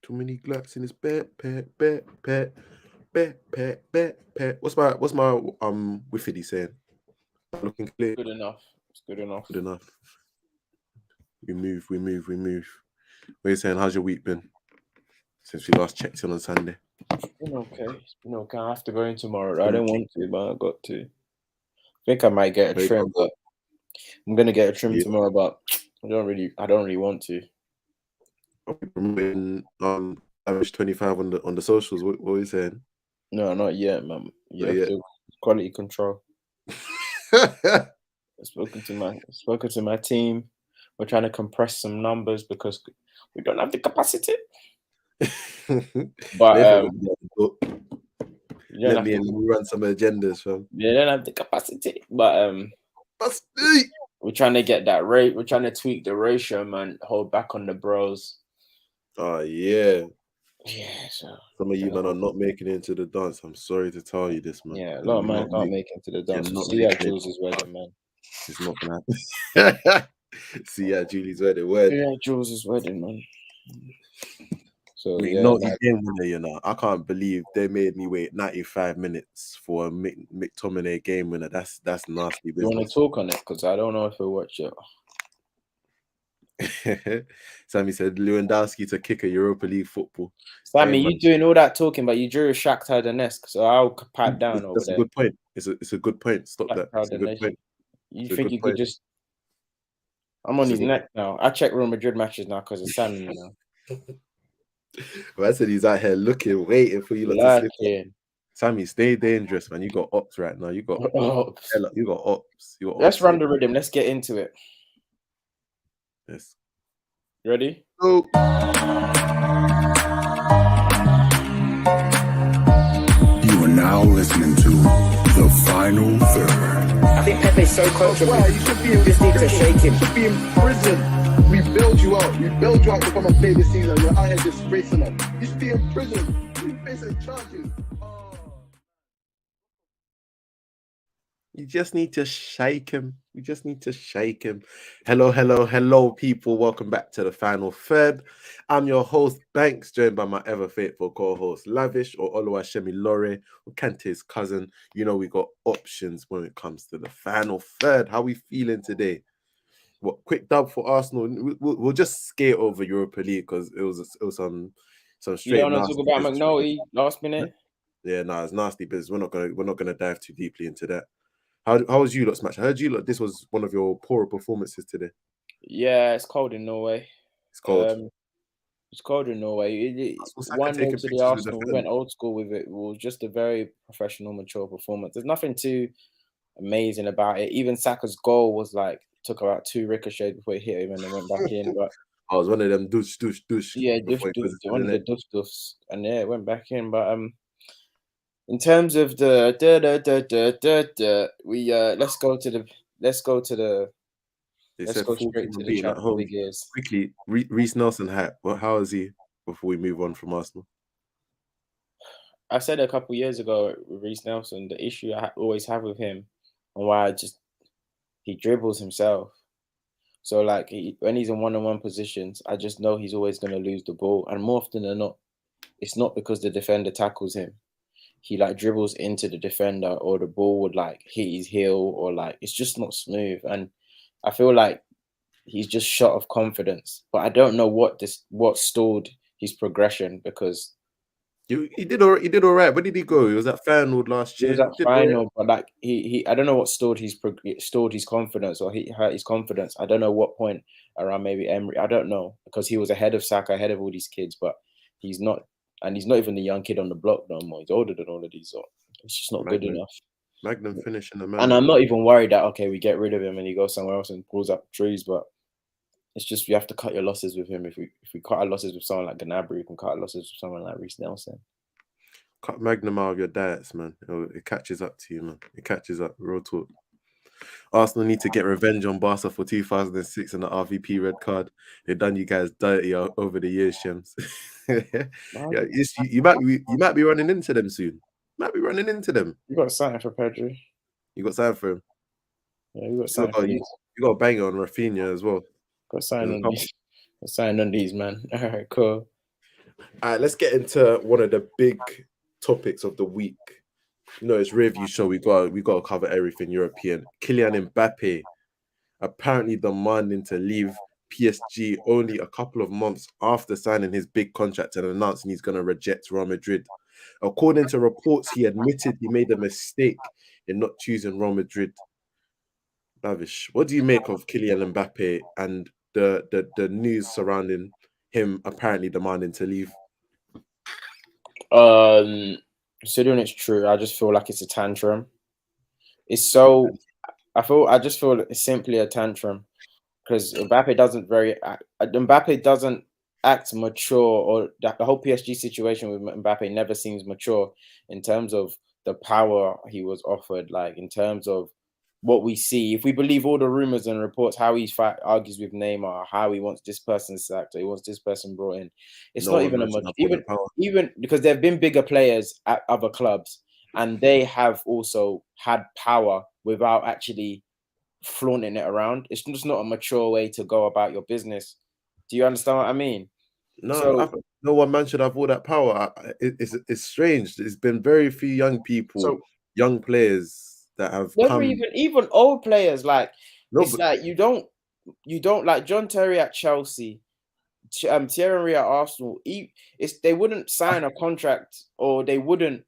Too many glats in his backpack. What's my Wiffedy saying? Looking clear. Good enough. It's good enough. Good enough. We move. What are you saying? How's your week been since we last checked in on Sunday? It's been okay. I have to go in tomorrow. I don't want to, but I got to. I think I might get a trim, but I'm gonna get a trim tomorrow. But I don't really want to. Promoting average 25 on the socials. What are you saying? No, not yet, man. You have to quality control. I've spoken to my team. We're trying to compress some numbers because we don't have the capacity. But let me run some agendas, fam. They don't have the capacity, but we're trying to get that rate. We're trying to tweak the ratio, man. Hold back on the bros. Oh yeah. Yeah, so some of you man are not making it into the dance. I'm sorry to tell you this, man. Yeah, a lot of man can't make it into the dance. See at Jules' wedding, man. It's not gonna happen. See at Julie's wedding. See at Jules' wedding, man. So yeah, not the game winner, you know. I can't believe they made me wait 95 minutes for a McTominay game winner. That's nasty business. You want to talk on it? Because I don't know if he'll watch it. Sammy said Lewandowski to kick a Europa League football. Sammy, you doing all that talking, but you drew a Shakhtar Donetsk, so I'll pipe down over there. That's a good point. It's a good point. Stop that. It's a good point. You think you could just... I'm on his neck now. I check Real Madrid matches now because of Sammy, you know. Well, I said he's out here looking, waiting for you lot to slip. Sammy, stay dangerous, man. You got ops right now. You got ops. You got ops. Let's run the rhythm. Let's get into it. Yes. Ready? Go. You are now listening to The Final Third. I think Pepe's so coachable. Well, you should be in just need to shake him. You should be in prison. We build you out. We build you out to come and play this season. You're out here disgracing us. You should be in prison. You're facing charges. You just need to shake him. You just need to shake him. Hello, people. Welcome back to The Final Third. I'm your host, Banks, joined by my ever-faithful co-host, Lavish, or Oluwashemi Lore, or Kante's cousin. You know we got options when it comes to The Final Third. How we feeling today? What quick dub for Arsenal? We'll just skate over Europa League because it was some straight. You don't want to talk about McNulty last minute? Yeah, no, it's nasty business. We're not gonna dive too deeply into that. How was you lot's match? I heard you lot. This was one of your poorer performances today. Yeah, it's cold in Norway. It's cold. It's cold in Norway. 1-0 to the Arsenal. We went old school with it. It was just a very professional, mature performance. There's nothing too amazing about it. Even Saka's goal was like took about 2 ricochets before it hit him and then went back in. But I was one of them douche. Yeah, one of the douche, and yeah, it went back in. But in terms of the let's go straight to the chat of big ears. Quickly, Reece Nelson hype. Well, how is he before we move on from Arsenal? I said a couple years ago with Reece Nelson, the issue I always have with him and why he dribbles himself. So like when he's in one-on-one positions, I just know he's always going to lose the ball. And more often than not, it's not because the defender tackles him. He like dribbles into the defender or the ball would like hit his heel or like it's just not smooth. And I feel like he's just shot of confidence. But I don't know what stalled his progression because he did all right. Where did he go? He was at Feyenoord last year. He was at Feyenoord, but like he I don't know what stalled his confidence or he hurt his confidence. I don't know what point around maybe Emery. I don't know because he was ahead of Saka, ahead of all these kids, but he's not. And he's not even the young kid on the block no more. He's older than all of these. So it's just not good enough. Magnum finishing the man. And I'm not even worried that, okay, we get rid of him and he goes somewhere else and pulls up trees. But it's just you have to cut your losses with him. If we cut our losses with someone like Gnabry, we can cut our losses with someone like Reece Nelson. Cut Magnum out of your diets, man. It catches up to you, man. It catches up. Real talk. Arsenal need to get revenge on Barca for 2006 and the RVP red card. They've done you guys dirty over the years, Shems. Yeah, you might be running into them soon. You got something for Pedri. You got something for him. Yeah, you got something. You got a banger on Rafinha as well. Got something on these. Got something on these, man. All right, cool. All right, let's get into one of the big topics of the week. You know, it's review show. We got to cover everything European. Kylian Mbappe apparently demanding to leave PSG only a couple of months after signing his big contract and announcing he's going to reject Real Madrid. According to reports, he admitted he made a mistake in not choosing Real Madrid. Lavish, what do you make of Kylian Mbappe and the news surrounding him apparently demanding to leave? Considering it's true, I just feel like it's a tantrum. I just feel it's simply a tantrum because Mbappe doesn't act mature, or the whole PSG situation with Mbappe never seems mature in terms of the power he was offered, like in terms of what we see. If we believe all the rumors and reports, how he argues with Neymar, how he wants this person sacked, or he wants this person brought in, it's not even even because there have been bigger players at other clubs, and they have also had power without actually flaunting it around. It's just not a mature way to go about your business. Do you understand what I mean? No, no one man should have all that power. It's strange. There's been very few young people, young players that have never come. even old players. Like No, it's like you don't like John Terry at Chelsea, Thierry Henry at Arsenal. They wouldn't sign a contract, or they wouldn't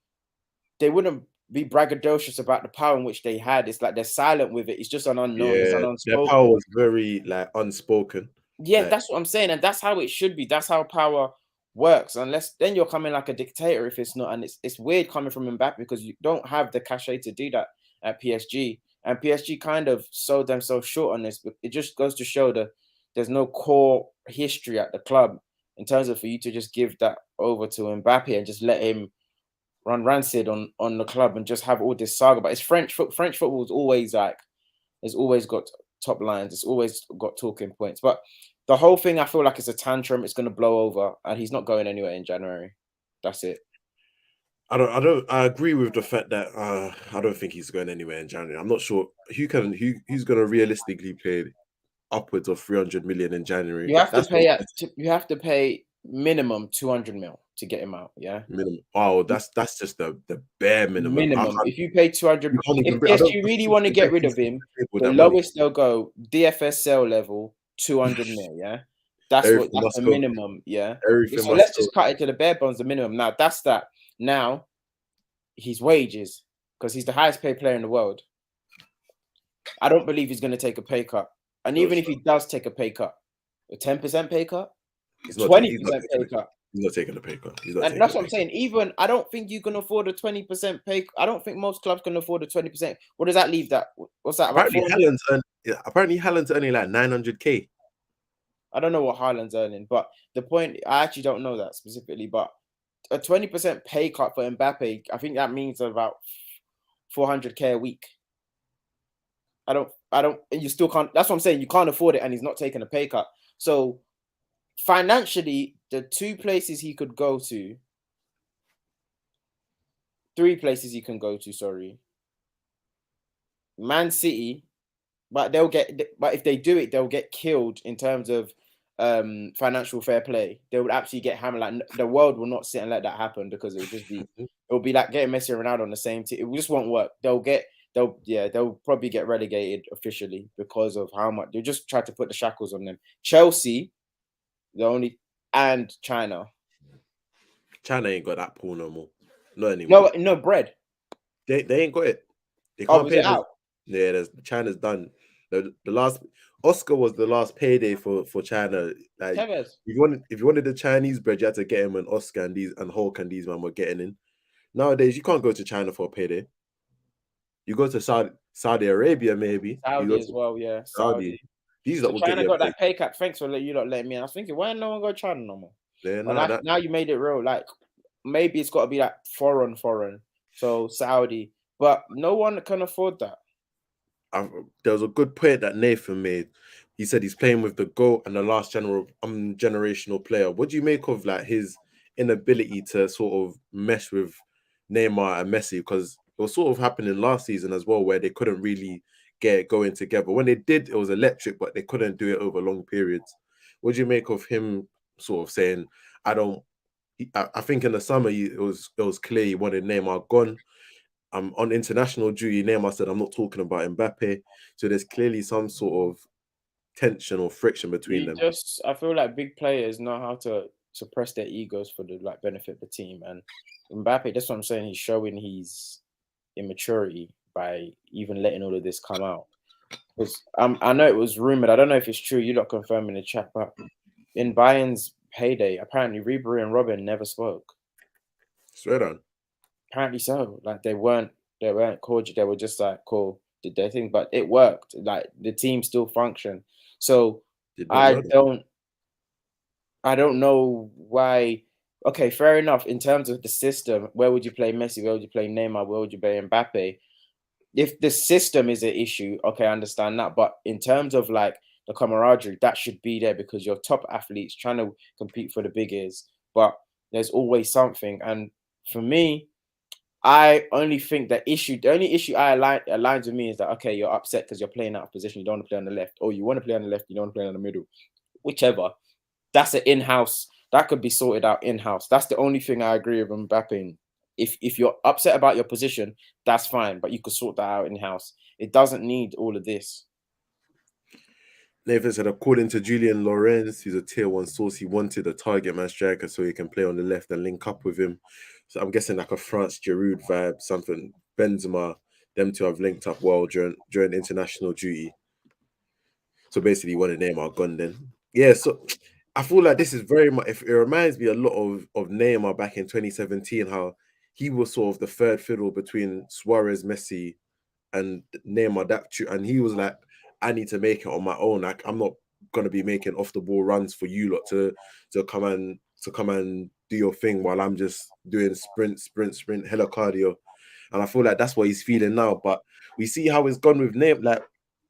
be braggadocious about the power in which they had. It's like they're silent with it. It's just an unknown. It's an unspoken. Their power was very like unspoken. Yeah, like, that's what I'm saying, and that's how it should be. That's how power works. Unless then you're coming like a dictator if it's not, and it's weird coming from Mbappe because you don't have the cachet to do that at PSG, and PSG kind of sold themselves short on this. But it just goes to show that there's no core history at the club in terms of for you to just give that over to Mbappe and just let him run rancid on the club and just have all this saga. But it's French football is always like, it's always got top lines, it's always got talking points. But the whole thing, I feel like it's a tantrum. It's going to blow over, and he's not going anywhere in January. That's it. I agree with the fact that I don't think he's going anywhere in January. I'm not sure who's going to realistically pay upwards of 300 million in January. You have to pay minimum 200 mil to get him out. Yeah, minimum. Oh, that's just the bare minimum. Minimum. If you pay 200, if you really want to get rid of him, the lowest they'll go DFSL level 200 mil. Yeah, that's the minimum. Yeah. So let's just cut it to the bare bones. The minimum. Now that's that. Now his wages, because he's the highest paid player in the world. I don't believe he's going to take a pay cut. And even if he does take a pay cut, a 10% pay cut, 20% pay cut. He's not taking a pay cut. And that's what I'm saying. Even I don't think you can afford a 20% pay. I don't think most clubs can afford a 20%. What does that leave? What's that? Apparently, Haaland's earning like 900k. I don't know what Haaland's earning, but the point, I actually don't know that specifically. But a 20% pay cut for Mbappe, I think that means about 400k a week. I don't. You still can't. That's what I'm saying. You can't afford it, and he's not taking a pay cut. So financially, the three places he can go to. Sorry, Man City, but if they do it, they'll get killed in terms of financial fair play. They would absolutely get hammered. Like the world will not sit and let that happen because it'll be like getting Messi and Ronaldo on the same team. It just won't work. They'll probably get relegated officially because of how much they just try to put the shackles on them. Chelsea, and China. China ain't got that pool no more. Not anymore. No bread. They ain't got it. They can't pay out. Yeah, China's done. The last Oscar was the last payday for China. Like if you wanted the Chinese bread, you had to get him an Oscar and Hulk and these man were getting in. Nowadays, you can't go to China for a payday. You go to Saudi Arabia, maybe. Saudi as well, yeah. Saudi. These so China got that pay cut. Thanks for you not letting me. I was thinking, why no one go to China no more? Yeah, now you made it real. Like maybe it's got to be like foreign. So Saudi, but no one can afford that. There was a good point that Nathan made. He said he's playing with the GOAT and the last generational player. What do you make of like his inability to sort of mesh with Neymar and Messi? Because it was sort of happening last season as well, where they couldn't really get it going together. When they did, it was electric, but they couldn't do it over long periods. What do you make of him sort of saying, I don't I think in the summer it was clear he wanted Neymar gone. On international duty, Neymar said, "I'm not talking about Mbappe." So there's clearly some sort of tension or friction between them. I feel like big players know how to suppress their egos for the benefit of the team. And Mbappe, that's what I'm saying. He's showing his immaturity by even letting all of this come out. Because I know it was rumored. I don't know if it's true. You're not confirming in the chat, but in Bayern's heyday, apparently Ribery and Robin never spoke. Swear on. Apparently so. Like they weren't cordial. They were just like cool, did their thing, but it worked. Like the team still functioned. So I don't know why. Okay, fair enough. In terms of the system, where would you play Messi? Where would you play Neymar? Where would you play Mbappe? If the system is an issue, okay, I understand that. But in terms of like the camaraderie, that should be there because you're top athletes trying to compete for the big ears. But there's always something. And for me, I only think the only issue aligns with me is that, okay, you're upset because you're playing out of position. You don't want to play on the left, or you want to play on the left, you don't want to play on the middle, whichever. That's an in-house. That could be sorted out in-house. That's the only thing I agree with Mbappe. If you're upset about your position, that's fine, but you could sort that out in-house. It doesn't need all of this. Nathan said, according to Julian Lorenz, who's a tier 1 source, he wanted a target man striker so he can play on the left and link up with him. So I'm guessing like a France Giroud vibe, something. Benzema, them two have linked up well during international duty. So basically, he wanted Neymar gone then. Yeah, so I feel like this is very much, it reminds me a lot of Neymar back in 2017, how he was sort of the third fiddle between Suarez, Messi, and Neymar. And he was like, I need to make it on my own. Like, I'm not gonna be making off the ball runs for you lot to come and do your thing while I'm just doing sprint, hella cardio. And I feel like that's what he's feeling now. But we see how it's gone with Neymar. Like,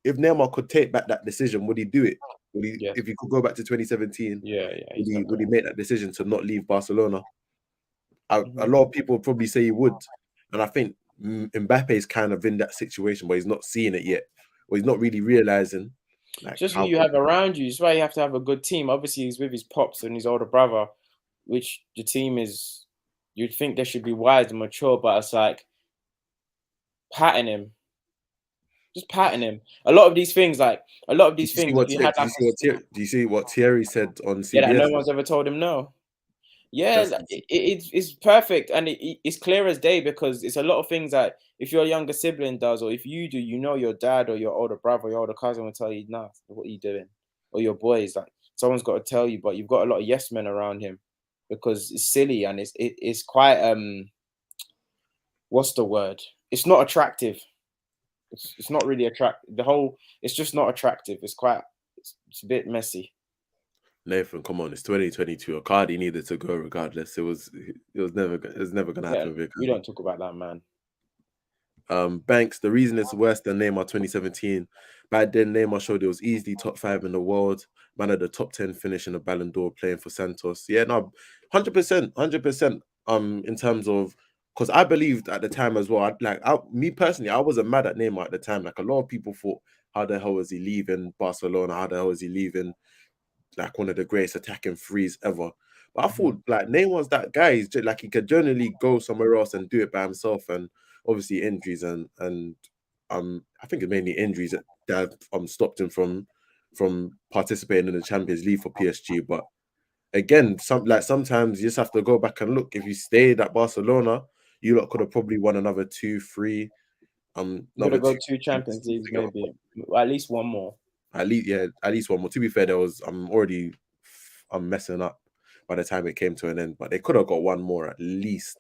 if Neymar could take back that decision, would he do it? Would he? If he could go back to 2017, would he make that decision to not leave Barcelona? A lot of people probably say he would, and I think Mbappe is kind of in that situation where he's not seeing it yet, or he's not really realizing. Like, just who you have around you. That's why you have to have a good team. Obviously, he's with his pops and his older brother, which the team is. You'd think they should be wise and mature, but it's like patting him. Just patting him. A lot of these things. Do you see what Thierry said on CBS? Yeah, no one's ever told him no. Yeah, it's perfect, and it's clear as day because it's a lot of things that if your younger sibling does, or if you do, your dad or your older brother, your older cousin will tell you, "Nah, what are you doing?" Or your boys, like someone's got to tell you, but you've got a lot of yes men around him because it's silly and it's quite what's the word? It's not attractive. It's not really attractive. It's just not attractive. It's a bit messy. Nathan, come on, it's 2022. Cardi needed to go regardless. It was never gonna happen. We don't talk about that, man. Banks, the reason it's worse than Neymar 2017. Back then, Neymar showed it was easily top 5 in the world. Man had the top 10 finish in the Ballon d'Or playing for Santos. Yeah, no, 100%. In terms of, because I believed at the time as well. Me personally, I wasn't mad at Neymar at the time. Like, a lot of people thought, how the hell was he leaving Barcelona? How the hell is he leaving like one of the greatest attacking threes ever? But I thought like Neymar's that guy. He's just, like, he could generally go somewhere else and do it by himself. And obviously injuries and I think it's mainly injuries that stopped him from participating in the Champions League for PSG. But again, sometimes you just have to go back and look. If you stayed at Barcelona, you lot could have probably won another 2, 3. Could have got 2 Champions Leagues, maybe at least one more. At least one more. To be fair, I'm messing up by the time it came to an end, but they could have got one more at least.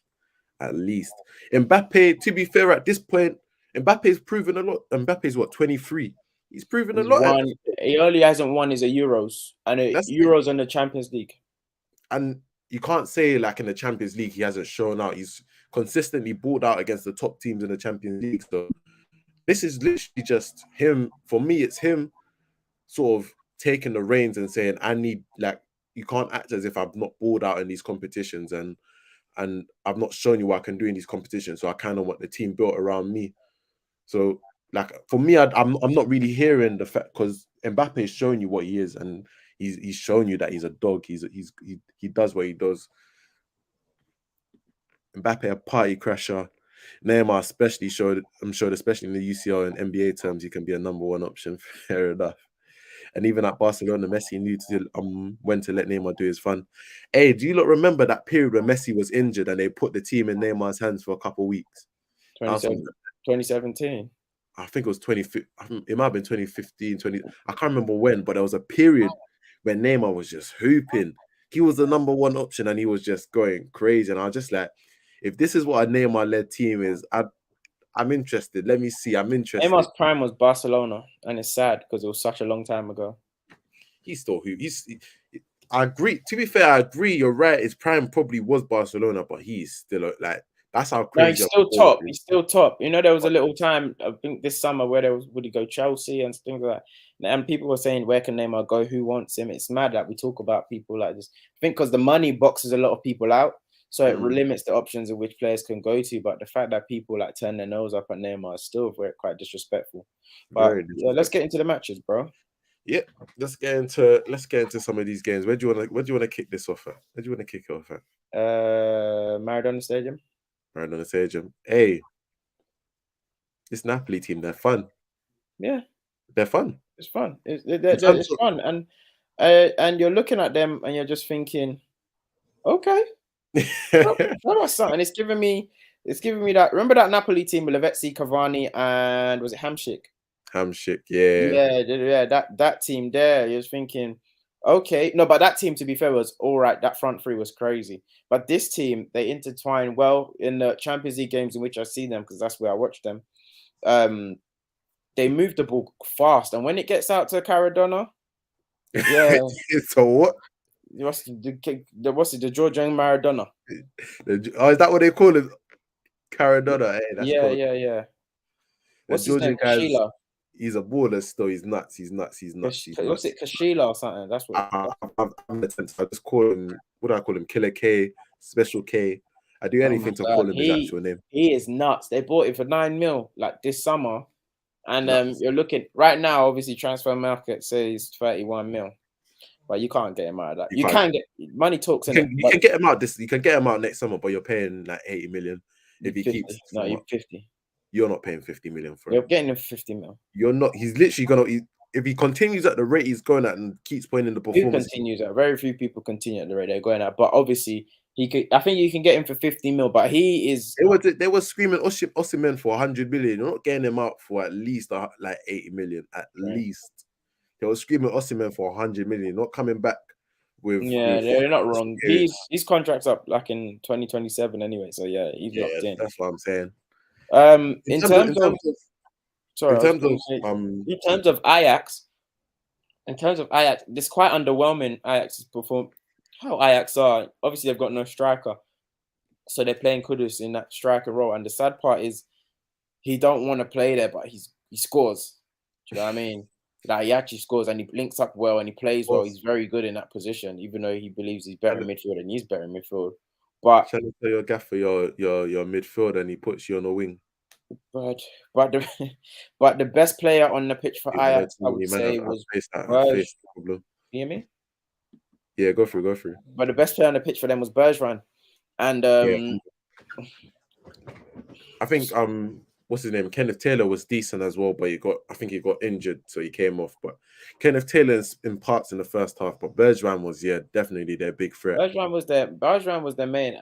Mbappe, to be fair, at this point, Mbappe's proven a lot. Mbappe's what, 23? He's proven a lot. He only hasn't won is a Euros and Euros and the Champions League. And you can't say like in the Champions League he hasn't shown out. He's consistently balled out against the top teams in the Champions League. So this is literally just him. For me, it's him sort of taking the reins and saying, I need, like, you can't act as if I've not balled out in these competitions and I've not shown you what I can do in these competitions. So I kind of want the team built around me. So, like, for me, I'm not really hearing the fact, because Mbappe is showing you what he is, and he's shown you that he's a dog. He does what he does. Mbappe a party crasher. Neymar especially showed especially in the UCL and NBA terms, he can be a number one option. Fair enough. And even at Barcelona, Messi knew when to let Neymar do his fun. Hey, do you lot remember that period when Messi was injured and they put the team in Neymar's hands for a couple of weeks? 2017. I think it was 20. It might have been 2015, 20. I can't remember when, but there was a period when Neymar was just hooping. He was the number one option and he was just going crazy. And I was just like, if this is what a Neymar-led team is, I'm interested. Let me see. I'm interested. Neymar's prime was Barcelona, and it's sad because it was such a long time ago. I agree. To be fair, I agree. You're right. His prime probably was Barcelona, but he's still like, that's how crazy. No, he's still top. He's still top. You know, there was a little time, I think this summer, where would he go Chelsea and things like that. And people were saying, where can Neymar go? Who wants him? It's mad that we talk about people like this. I think because the money boxes a lot of people out. So it limits the options of which players can go to. But the fact that people like turn their nose up at Neymar is still quite disrespectful. But yeah, let's get into the matches, bro. Yep. Let's get into some of these games. Where do you want to kick this off at? Where do you want to kick it off at? Maradona Stadium. Maradona Stadium. Hey, this Napoli team, they're fun. Yeah. They're fun. It's fun. It's fun. And you're looking at them and you're just thinking, okay. That was something. It's giving me that. Remember that Napoli team with Lavezzi, Cavani, and was it Hamšík? Hamšík, yeah. That team there. You're thinking, okay, no, but that team, to be fair, was all right. That front three was crazy. But this team, they intertwine well in the Champions League games in which I see them because that's where I watch them. They move the ball fast, and when it gets out to Maradona, yeah. So what? What's the Georgian Maradona? Is that what they call it? Maradona. Hey, yeah. What's his name? Kashila. He's a baller still. He's nuts. What's it? Kashila or something? That's what. I just call him. What do I call him? Killer K, Special K. I do anything to call him his actual name. He is nuts. They bought him for 9 mil like this summer, and you're looking right now. Obviously, transfer market says 31 mil. But you can't get him out of that. You can get money talks. You can get him out You can get him out next summer, but you're paying like 80 million if he 50. keeps. No, you're 50. You're not paying 50 million for him. You're getting him for 50 mil. You're not. He's literally gonna. If he continues at the rate he's going at and keeps putting in the performance, Who continues at? Very few people continue at the rate they're going at. But obviously, he could. I think you can get him for 50 mil. But he is. They were screaming Osimhen for 100 million. You're not getting him out for at least like 80 million. At least they were screaming Osimhen for 100 million. Not coming back. They're not wrong. His contract's up like in 2027 anyway. So yeah, he's locked in. That's what I'm saying. In terms of Ajax, it's quite underwhelming. Ajax's perform. How Ajax are obviously they've got no striker, so they're playing Kudus in that striker role. And the sad part is he don't want to play there, but he scores. Do you know what I mean? Like he actually scores and he links up well and he plays well. He's very good in that position, even though he believes he's better in midfield and he's better in midfield. But trying to tell your gaffer your midfield and he puts you on a wing. But the best player on the pitch for Ajax, I would say, was Berge. You hear me? Yeah, go through. But the best player on the pitch for them was Bergevin. And I think what's his name? Kenneth Taylor was decent as well, but I think he got injured, so he came off. But Kenneth Taylor in parts in the first half, but Bergevin was definitely their big threat. Bergevin was their main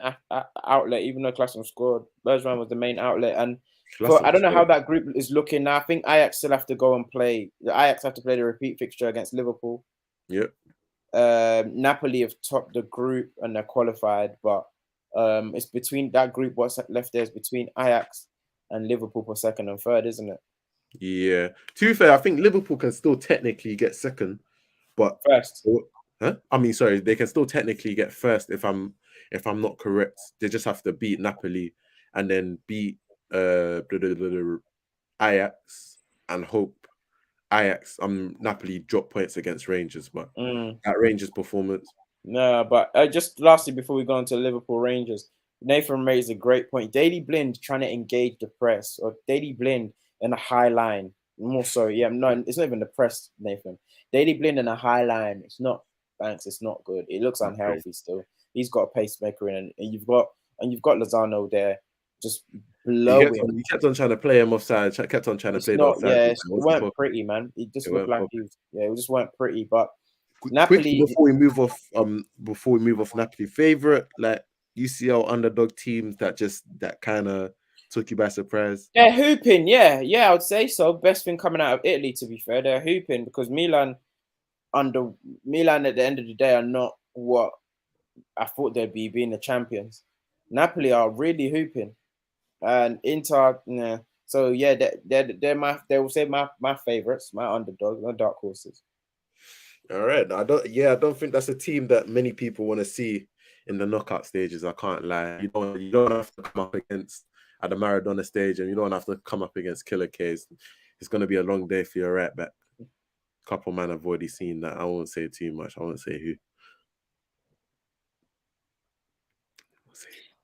outlet, even though Klassen scored. Bergevin was the main outlet, and I don't know how that group is looking now. I think Ajax still have to go and play. Ajax have to play the repeat fixture against Liverpool. Yep. Napoli have topped the group and they're qualified, but it's between that group. What's left there is between Ajax and Liverpool for second and third, isn't it? Yeah. To be fair, I think Liverpool can still technically get second, but first. I mean, sorry, they can still technically get first if I'm not correct. They just have to beat Napoli and then beat Ajax and hope Napoli drop points against Rangers, but that Rangers performance. No, but just lastly before we go on to Liverpool Rangers, Nathan raised a great point. Daley Blind trying to engage the press, or Daley Blind in a high line. More so, no, it's not even the press, Nathan. Daley Blind in a high line. It's not Banks. It's not good. It looks unhealthy still. He's got a pacemaker in, and you've got and you've got Lozano there, just He kept blowing. on, he kept on trying to play him offside. Kept on trying to It's play the not, offside. yeah, It it wasn't weren't popping. pretty, man. It just It looked weren't like popping. it just weren't pretty. But Quickly Napoli, before we move off Napoli, favorite like UCL underdog teams that kind of took you by surprise. they're hooping. Yeah, I would say so. Best thing coming out of Italy, to be fair, they're hooping because Milan at the end of the day are not what I thought they'd be, being the champions. Napoli are really hooping, and Inter, nah. So yeah, they will say my favorites, my underdogs, my dark horses. All right, I don't think that's a team that many people want to see in the knockout stages. I can't lie. You don't have to come up against at the Maradona stage, and you don't have to come up against Killer K's. It's going to be a long day for your right back. Couple man have already seen that. I won't say too much. I won't say who.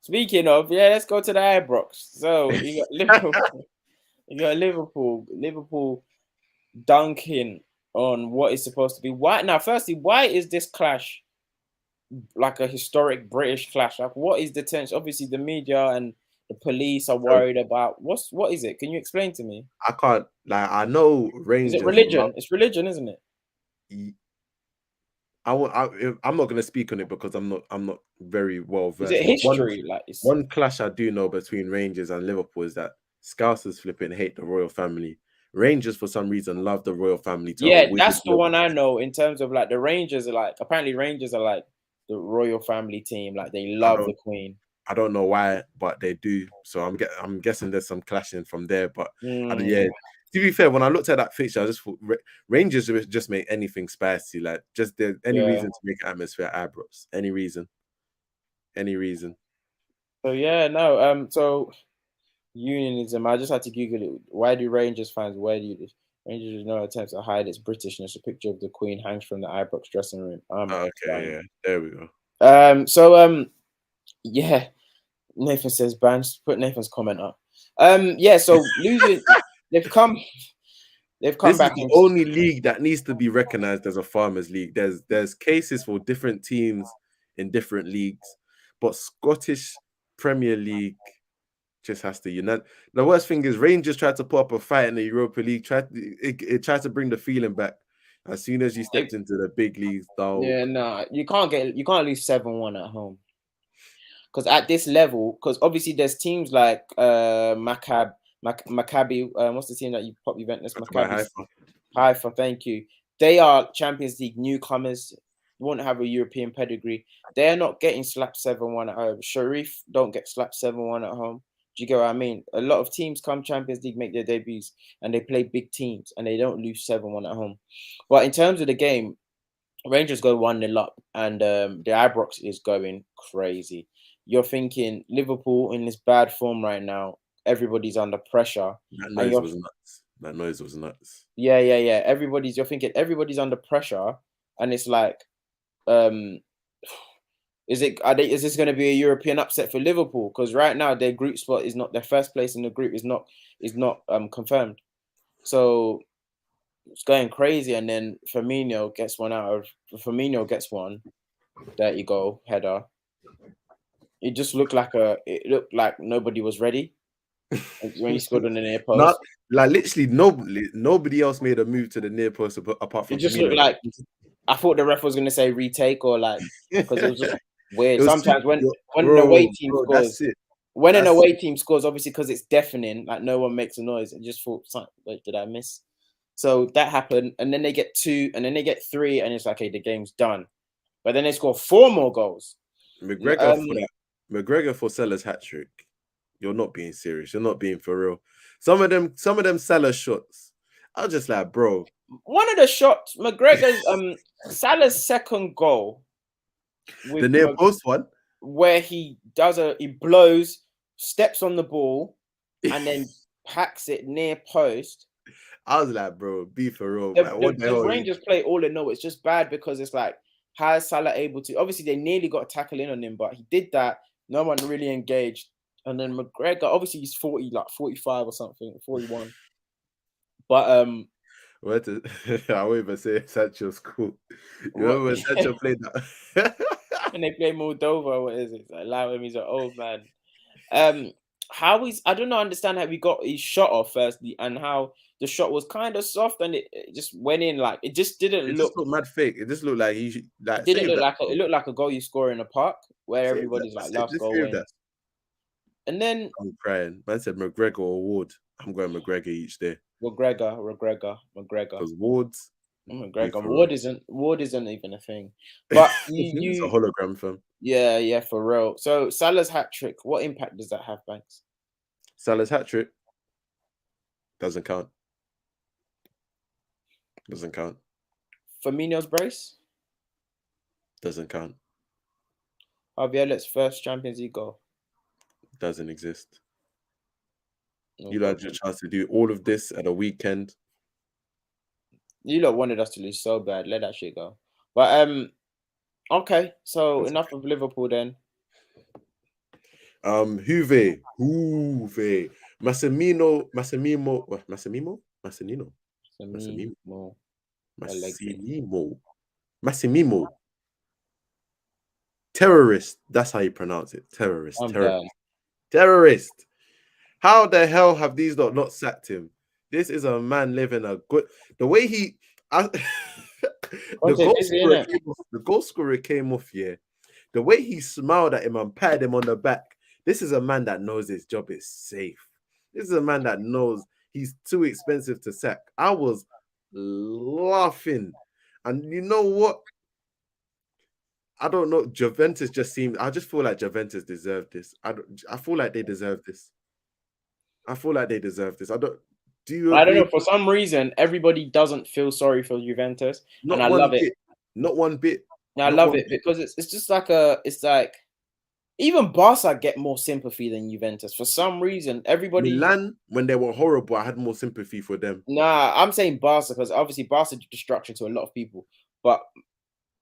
Speaking of, let's go to the Ibrox. So you got Liverpool, Liverpool dunking on what is supposed to be. Why is this clash like a historic British clash? Like, what is the tension? Obviously, the media and the police are worried about what is it? Can you explain to me? I can't I know Rangers. Is it religion? It's religion, isn't it? I'm not going to speak on it because I'm not very well versed. Is it history? One clash I do know between Rangers and Liverpool is that Scousers flipping hate the royal family. Rangers for some reason love the royal family. That's the one I know. In terms of like the Rangers are like, apparently Rangers are like the royal family team. Like they love the Queen. I don't know why, but they do. So I'm guessing there's some clashing from there. But to be fair, when I looked at that fixture, I just thought Rangers just make anything spicy. Like just there's any reason to make atmosphere at Ibrox. Any reason. So so unionism. I just had to Google it. Why do Rangers fans? Rangers has no attempt to hide its Britishness. A picture of the Queen hangs from the Ibrox dressing room. Okay, there we go. Nathan says bands. Put Nathan's comment up. So losing. They've come This back. Is the only league that needs to be recognized as a farmers' league. There's cases for different teams in different leagues, but Scottish Premier League just has to unite. The worst thing is Rangers tried to put up a fight in the Europa League. It tried to bring the feeling back. As soon as you stepped into the big leagues, though. Yeah, no, you can't lose 7-1 at home. Because at this level, because obviously there's teams like Maccabi. What's the team that you pop Juventus? Maccabi Haifa. Thank you. They are Champions League newcomers. Won't have a European pedigree. They're not getting slapped 7-1 at home. Sharif don't get slapped 7-1 at home. Do you get what I mean? A lot of teams come Champions League, make their debuts, and they play big teams, and they don't lose 7-1 at home. But in terms of the game, Rangers go 1-0 up, and the Ibrox is going crazy. You're thinking Liverpool in this bad form right now. Everybody's under pressure. That noise was nuts. Yeah. You're thinking everybody's under pressure, and it's like, is this going to be a European upset for Liverpool? Because right now their group spot is not, their first place in the group is not confirmed. So it's going crazy, and then Firmino gets one. There you go, header. It just looked like nobody was ready when he scored on the near post. Literally nobody else made a move to the near post apart from. It just looked like, I thought the ref was going to say retake or like, because it was just weird. Sometimes when an away team scores, an away team scores, obviously because it's deafening, like no one makes a noise. I just thought, wait, did I miss? So that happened, and then they get 2, and then they get 3, and it's like, okay, the game's done. But then they score 4 more goals. McGregor for Salah's hat trick. You're not being serious. You're not being for real. Some of them Salah shots, I was just like, bro. One of the shots, McGregor's Salah's second goal, the near post one, where he blows, steps on the ball, and then hacks it near post. I was like, bro, be for real. The Rangers play all in all. It's just bad because it's like, how is Salah able to? Obviously, they nearly got a tackle in on him, but he did that. No one really engaged. And then McGregor, obviously, he's 40, like 45 or something, 41. But I won't even say Sancho's cool. You remember when Sancho played that? when they play Moldova. What is it? It's like, allow him. He's an old man. How is I don't know, understand how he got his shot off firstly, and how the shot was kind of soft and it just went in. Like it just didn't It look. just looked mad fake. It just looked like he should, It like didn't save look that. like it looked like a goal you score in a park where Save that. everybody's like last Just goal save wins. that. And then I'm crying. Man said McGregor or Ward. I'm going McGregor each day McGregor. because Ward's Ward isn't even a thing. But it's a you hologram film. yeah, for real. So Salah's hat trick, what impact does that have, Banks? Salah's hat trick doesn't count. Doesn't count. Firmino's brace? Doesn't count. Javier's first Champions League goal. Doesn't exist. No You had your chance to do all of this at a weekend. You lot wanted us to lose so bad. Let that shit go. But okay. So enough of Liverpool then. Juve. Massimino. Terrorist. That's how you pronounce it. Terrorist. Terrorist. How the hell have these not sacked him? This is a man living a good. The way he, the goal scorer came off. Yeah, the way he smiled at him and patted him on the back. This is a man that knows his job is safe. This is a man that knows he's too expensive to sack. I was laughing, and you know what? I don't know. Juventus just seemed. I just feel like Juventus deserved this. I feel like they deserve this. I don't. Do you? I don't know. For some reason, everybody doesn't feel sorry for Juventus, and I love it. Not one bit. Yeah, I love it because it's just like it's like even Barca get more sympathy than Juventus for some reason. Everybody Milan, when they were horrible, I had more sympathy for them. Nah, I'm saying Barca because obviously Barca did destruction to a lot of people, but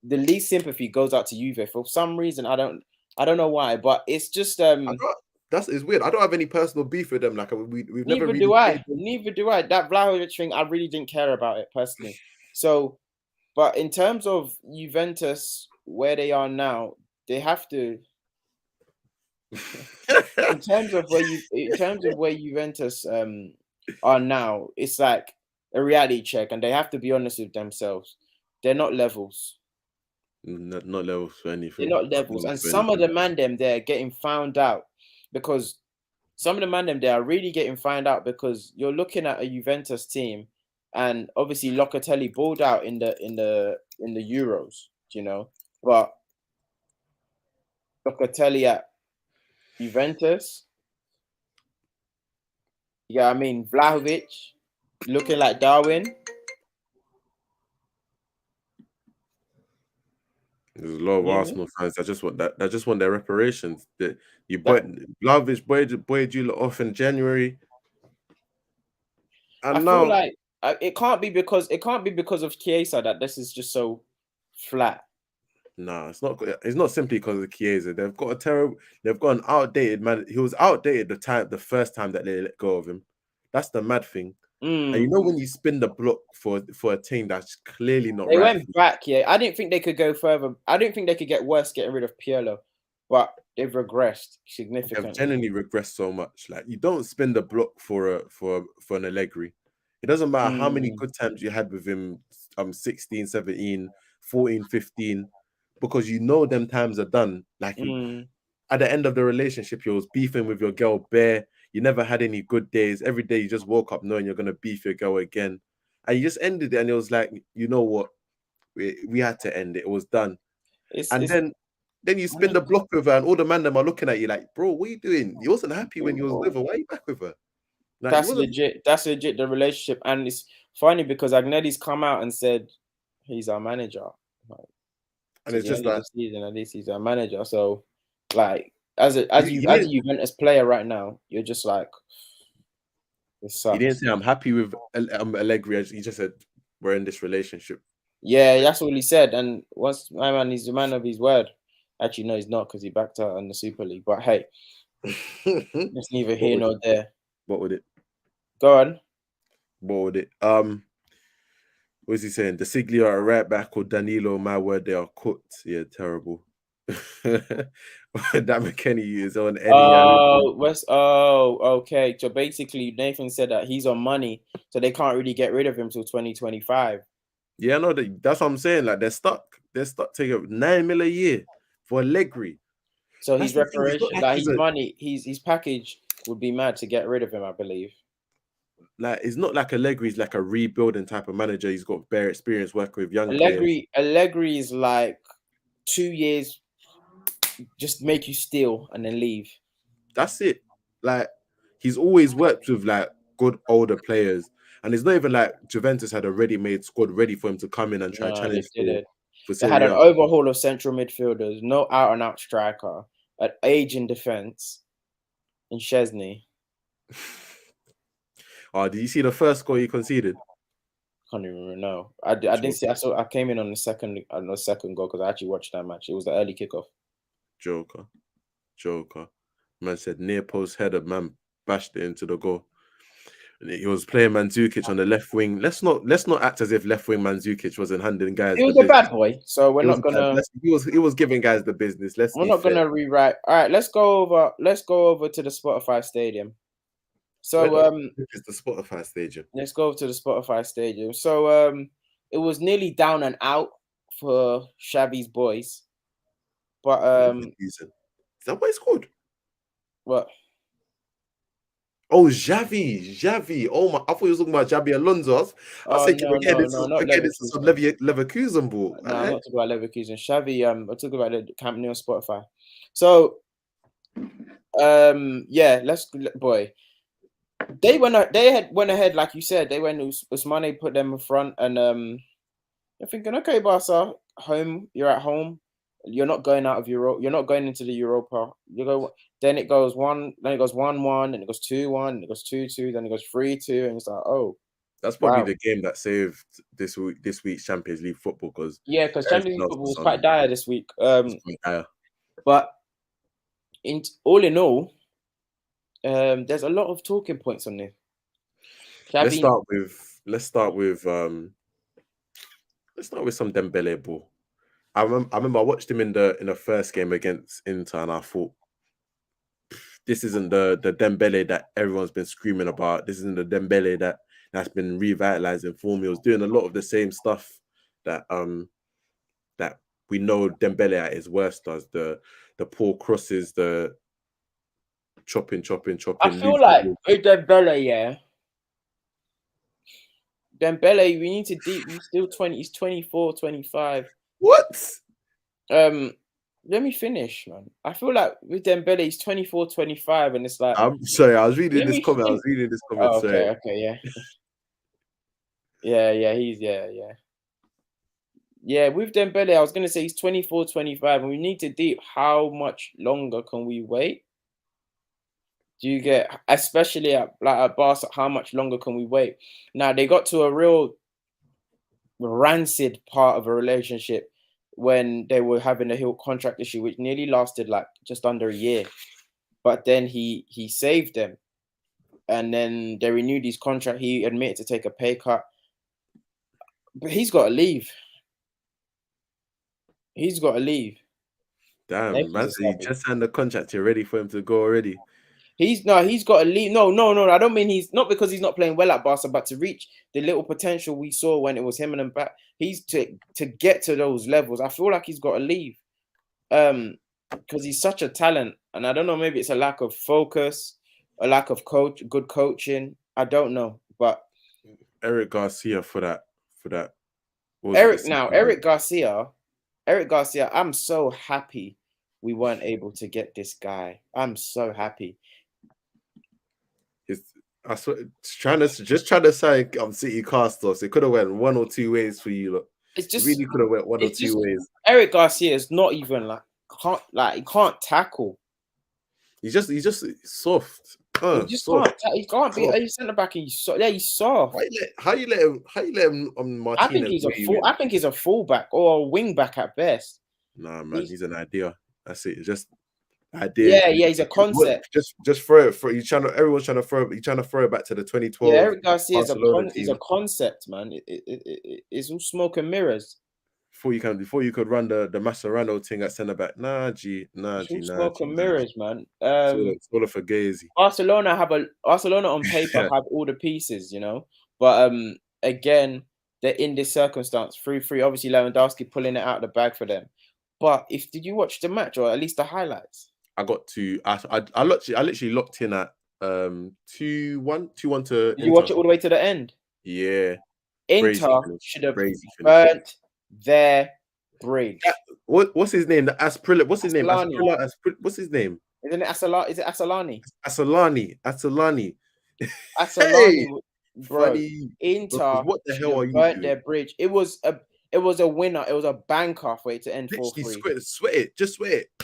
the least sympathy goes out to Juve for some reason. I don't know why, but it's just it's weird. I don't have any personal beef with them. Like we've never really. Neither do I. That Vlahovic thing, I really didn't care about it personally. So, but in terms of Juventus, where they are now, they have to. in terms of where Juventus are now, it's like a reality check, and they have to be honest with themselves. They're not levels. Not levels for anything. They're not levels, and some of the man them they're getting found out because some of the man them they are really getting found out because you're looking at a Juventus team, and obviously Locatelli balled out in the Euros, you know, but Locatelli at Juventus, yeah, I mean Vlahovic looking like Darwin. There's a lot of Arsenal fans that just want that. That just want their reparations. That you Vlahovic buoyed you off in January, and I feel like it can't be because of Chiesa that this is just so flat. No, it's not. It's not simply because of Chiesa. They've got an outdated man. He was outdated the first time that they let go of him. That's the mad thing. And you know when you spin the block for a team that's clearly not. They went back. Yeah, I didn't think they could go further. I didn't think they could get worse getting rid of Pirlo, but they've regressed significantly. They've genuinely regressed so much. Like you don't spin the block for an Allegri. It doesn't matter how many good times you had with him. 16, 17, 14, 15. Because you know them times are done. Like at the end of the relationship, you was beefing with your girl bare. You never had any good days. Every day you just woke up knowing you're gonna beef your girl again, and you just ended it. And it was like, you know what, we had to end it. It was done. Then you spin the block with her, and all the man them are looking at you like, bro, what are you doing? You wasn't happy when you was with her. Why are you back with her? Like, that's legit. That's legit. The relationship, and it's funny because Agnelli's come out and said he's our manager. Like, and it's just like season, at least he's our manager. So, like, as a Juventus player right now, you're just like, it sucks. He didn't say I'm happy with Allegri. He just said we're in this relationship. Yeah, that's all he said. And once my man, he's a man of his word. Actually, no, he's not because he backed out on the Super League. But hey, it's neither here nor there. What would it? Go on. What would it? What is he saying? The Siglia are right back or Danilo, my word, they are cooked. Yeah, terrible. that McKennie is on any. Okay. So basically, Nathan said that he's on money, so they can't really get rid of him till 2025. Yeah, no, that's what I'm saying. Like they're stuck. They're stuck taking 9 mil a year for Allegri. So That's his the thing, it's not reparation, like like he's his a- money, his package would be mad to get rid of him, I believe. Like it's not like Allegri's like a rebuilding type of manager. He's got bare experience working with young players. Allegri is like 2 years, just make you steal and then leave. That's it. Like he's always worked with like good older players, and it's not even like Juventus had a ready-made squad ready for him to come in and try No, they challenge didn't. for They had Serie an A. overhaul of central midfielders, no out-and-out striker, an age in defense, and Chesney. Oh, did you see the first goal he conceded? Can't even remember. No, I didn't see. I came in on the second goal because I actually watched that match. It was the early kickoff. Joker. Man said near post header, man bashed it into the goal. And he was playing Mandzukic on the left wing. Let's not act as if left wing Mandzukic wasn't handing guys. He was the a bad business. boy, so we're not gonna. He was giving guys the business. We're not gonna rewrite. All right, let's go over to the Spotify Stadium. So it's the Spotify Stadium. Let's go to the Spotify Stadium. So it was nearly down and out for Xavi's boys, but Is that what it's called? what? Oh, Xavi. Oh my! I thought you were talking about Xabi Alonso. I was thinking, No, this is some Leverkusen ball. No, I'm not talking about Leverkusen. Xavi. I'm talking about the Camp Nou Spotify. So, yeah, boy. They went ahead, like you said. They went. Usmane put them in front, and you're thinking, okay, Barca, you're at home. You're not going out of Europe. You're not going into the Europa. You go. Then it goes 1-1, then it goes 1-1, then it goes 2-1, then it goes 2-2, then it goes 3-2, and it's like, oh, that's probably the game that saved this week's Champions League football because Champions League football was quite dire this week. But all in all, there's a lot of talking points on this. Let's start with some Dembele ball. I remember I watched him in the first game against Inter, and I thought, this isn't the Dembele that everyone's been screaming about. This isn't the Dembele that's been revitalizing form. He was doing a lot of the same stuff that we know Dembele at his worst does. The poor crosses, the chopping. I feel like with Dembele, yeah. Dembele, we need to deep. He's still 20. He's 24, 25. What? Let me finish, man. I feel like with Dembele, he's 24, 25, and it's like... I'm sorry, I was reading this comment. Oh, okay, yeah. Yeah, with Dembele, I was going to say he's 24, 25, and we need to deep. How much longer can we wait? Do you get... Especially at Barca, how much longer can we wait? Now, they got to a real rancid part of a relationship when they were having a Hill contract issue, which nearly lasted like just under a year. But then he saved them. And then they renewed his contract. He admitted to take a pay cut. But he's got to leave. Damn, man, so you just signed the contract. You're ready for him to go already. He's got to leave. No. I don't mean he's not because he's not playing well at Barca, but to reach the little potential we saw when it was him and Mbappe, he's to get to those levels. I feel like he's got to leave, because he's such a talent, and I don't know. Maybe it's a lack of focus, a lack of good coaching. I don't know, but Eric Garcia for that. Eric Garcia. I'm so happy we weren't able to get this guy. I'm so happy. I swear, trying to say City cast offs. It could have went one or two ways for you. Look, it really could have went one or two ways. Eric Garcia is not even he can't tackle. He's just soft. He can't be a centre back. He's soft. How you let him on Martinez? I think he's a fullback or a wing back at best. Nah, man, he's an idea. That's it. It's just idea. Yeah, he's a concept. Just throw it. Everyone's trying to throw it back to the 2012. Yeah, Eric Garcia is a concept, man. It's all smoke and mirrors. before you could run the Mascherano thing at centre back. Nah, G. Smoke and mirrors, man. It's all a Fugazi. Barcelona on paper have all the pieces, you know. But again, they're in this circumstance 3-3. Obviously, Lewandowski pulling it out of the bag for them. But did you watch the match or at least the highlights? I literally locked in at 2-1 to. Did you watch it all the way to the end? Yeah. Inter should have burnt their bridge. What's his name? What's his name? What's his name? Isn't it Asala? Is it Asalani? Asalani. Hey, bro. Funny. Inter What the hell are you burnt doing? their bridge. It was a winner. It was a banker for it to end 4-3. Sweat it.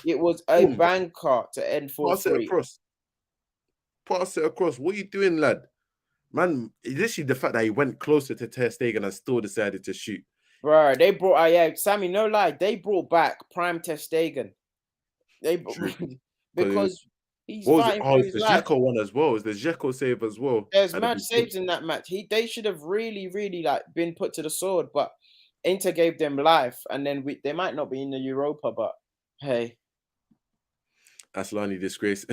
It was a banker to end 4-3. Pass it across. What are you doing, lad? Man, literally the fact that he went closer to Ter Stegen and still decided to shoot. Bro, they brought Sammy, no lie, they brought back prime Ter Stegen. Because he's fighting for his the life. Dzeko one as well. It's the Dzeko save as well. There's mad saves in that match. They should have really, really been put to the sword, but Inter gave them life, and then they might not be in the Europa, but hey. Aslani disgrace.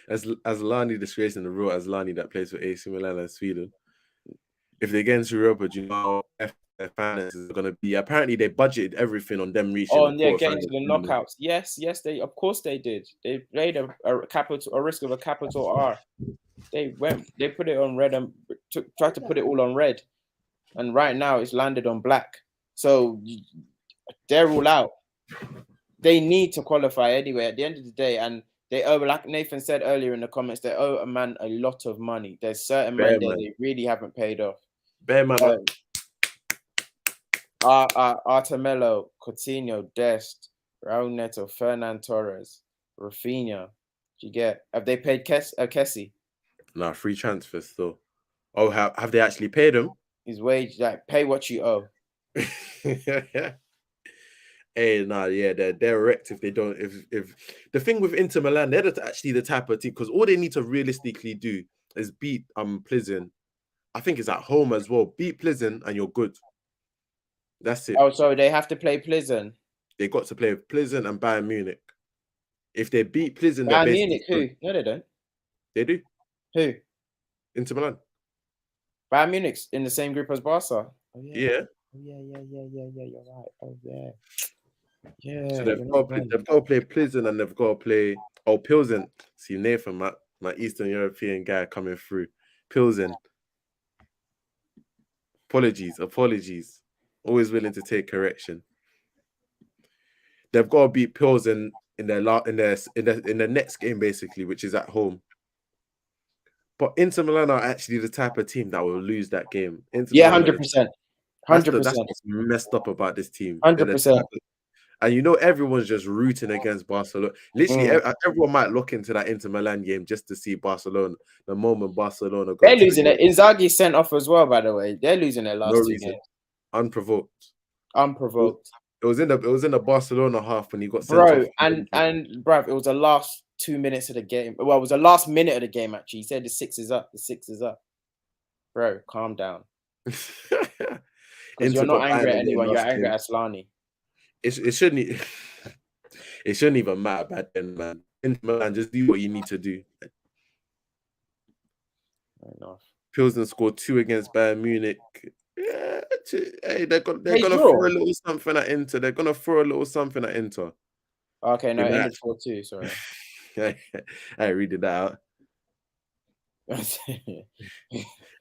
Aslani disgrace in the real Aslani that plays for AC Milan and Sweden. If they get into Europa, do you know how their finances are going to be? Apparently, they budgeted everything on them reaching. Oh, and they're getting to the knockouts. Yes, of course they did. They played a risk of a capital R. They put it on red and tried to put it all on red, and right now it's landed on black. So they're all out. They need to qualify anyway at the end of the day, and they owe, like Nathan said earlier in the comments, they owe a man a lot of money. There's certain men that they really haven't paid off. Bear man. Artemelo, Coutinho, Dest, Raul Neto, Fernan Torres, Rafinha. Have they paid Kessie? Nah, free transfer still. Oh, have they actually paid him? His wage, pay what you owe. Hey, they're wrecked if they don't. If the thing with Inter Milan, they're actually the type of team, because all they need to realistically do is beat Plzen. I think it's at home as well. Beat Plzen and you're good. That's it. Oh, so they have to play Plzen. They got to play Plzen and Bayern Munich. If they beat Plzen, Bayern Munich, who? No, they don't. They do. Who? Inter Milan. Bayern Munich's in the same group as Barca. Oh, yeah. Yeah. You're right. Oh yeah. Yeah. So they've got to play Plzen and they've got to play Pilsen. See Nathan, my Eastern European guy coming through. Pilsen. Apologies. Always willing to take correction. They've got to beat Pilsen in the next game, basically, which is at home. But Inter Milan are actually the type of team that will lose that game. 100%. 100%. That's what's messed up about this team. 100%. And you know, everyone's just rooting against Barcelona. Literally, everyone might look into that Inter Milan game just to see Barcelona. The moment Barcelona, they're losing it. Inzaghi sent off as well. By the way, they're losing their last 2 games. Unprovoked. It was in the Barcelona half when he got sent off. And bruv, it was the last 2 minutes of the game. Well, it was the last minute of the game. Actually, he said the 6 is up. Bro, calm down. Because you're not angry at anyone. You're angry at Aslani. It shouldn't even matter back then, man. Inter Milan, just do what you need to do. Fair enough. Pilsen scored 2 against Bayern Munich. Yeah, hey, they're gonna throw a little something at Inter. Okay, no, it ended 4-2. Sorry. I read it out.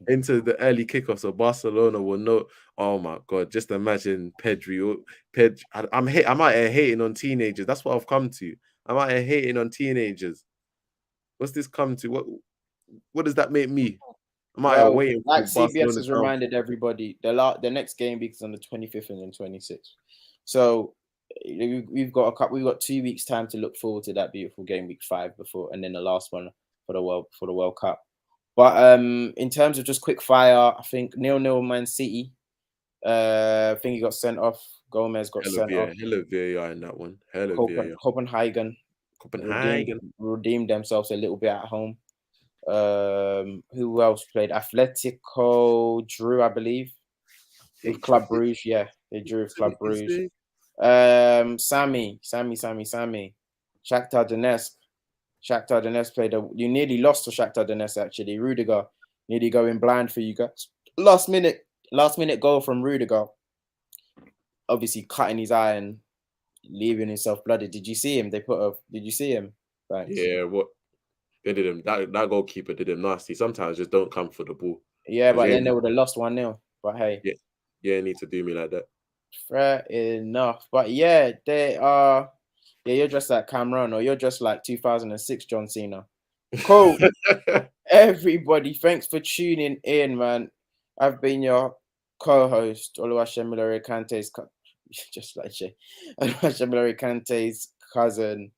Into the early kickoff, so Barcelona will know. Oh my god! Just imagine Pedri. I'm out here hating on teenagers. That's what I've come to. I'm out here hating on teenagers. What's this come to? What does that make me? I'm out here waiting. Like CBS has reminded everybody, the next game week is on the 25th and then 26th. So we've got 2 weeks time to look forward to that beautiful game week 5 before, and then the last one for the World Cup. But in terms of just quick fire, I think 0-0 Man City. I think he got sent off. Gomez got sent off. Hello VAR in that one. Copenhagen redeemed themselves a little bit at home. Who else played? Atletico drew, I believe, with Club Brugge. Yeah, They drew with Club Who's Brugge. he? Sammy. Shakhtar Donetsk played. You nearly lost to Shakhtar Donetsk actually. Rudiger nearly going blind for you guys. Last minute goal from Rudiger. Obviously cutting his eye and leaving himself blooded. Did you see him? Did you see him? Thanks. Yeah, what they did him. That goalkeeper did him nasty. Sometimes just don't come for the ball. Yeah, but then they would have lost 1-0. But hey, yeah, need to do me like that. fair enough. But yeah, they are. Yeah, you're just like Cameron, or you're just like 2006 John Cena. Cool. Everybody, thanks for tuning in, man. I've been your co-host, Oluwaseun Kante's just like Shay. Oluwaseun Kante's cousin.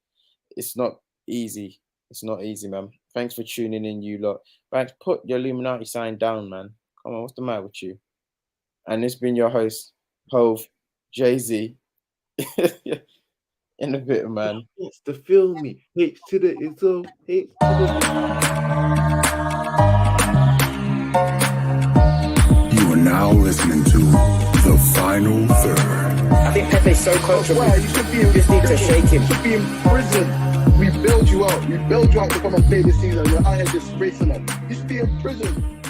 It's not easy. It's not easy, man. Thanks for tuning in, you lot. Right, put your Illuminati sign down, man. Come on, what's the matter with you? And it's been your host, Hove, Jay-Z. In a bit, man. It's the feel me. H to the Izzo. H to the. You are now listening to The Final Third. I think Pepe's so coachable. Wow, you should be in Just need to shake him. You should be in prison. We build you out. We build you out to come and play this season. You're out here disgracing us. You should be in prison.